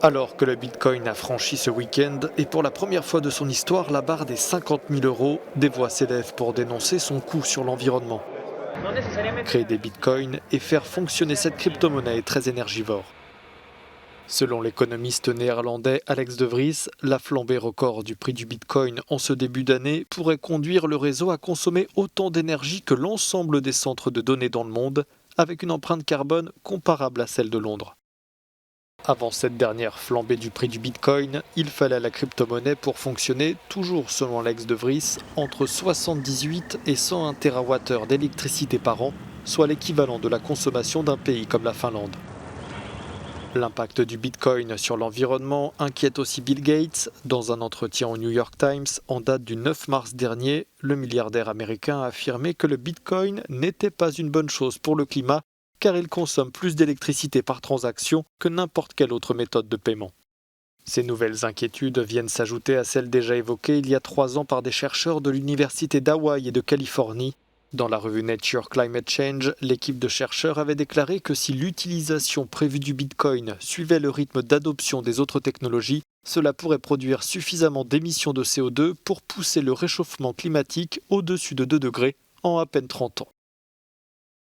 Alors que le Bitcoin a franchi ce week-end et pour la première fois de son histoire la barre des 50 000 euros, des voix s'élèvent pour dénoncer son coût sur l'environnement. Créer des bitcoins et faire fonctionner cette crypto-monnaie est très énergivore. Selon l'économiste néerlandais Alex de Vries, la flambée record du prix du bitcoin en ce début d'année pourrait conduire le réseau à consommer autant d'énergie que l'ensemble des centres de données dans le monde, avec une empreinte carbone comparable à celle de Londres. Avant cette dernière flambée du prix du bitcoin, il fallait à la crypto-monnaie pour fonctionner, toujours selon Alex de Vries, entre 78 et 101 TWh d'électricité par an, soit l'équivalent de la consommation d'un pays comme la Finlande. L'impact du bitcoin sur l'environnement inquiète aussi Bill Gates. Dans un entretien au New York Times en date du 9 mars dernier, le milliardaire américain a affirmé que le bitcoin n'était pas une bonne chose pour le climat car il consomme plus d'électricité par transaction que n'importe quelle autre méthode de paiement. Ces nouvelles inquiétudes viennent s'ajouter à celles déjà évoquées il y a 3 ans par des chercheurs de l'université d'Hawaï et de Californie. Dans la revue Nature Climate Change, l'équipe de chercheurs avait déclaré que si l'utilisation prévue du Bitcoin suivait le rythme d'adoption des autres technologies, cela pourrait produire suffisamment d'émissions de CO2 pour pousser le réchauffement climatique au-dessus de 2 degrés en à peine 30 ans.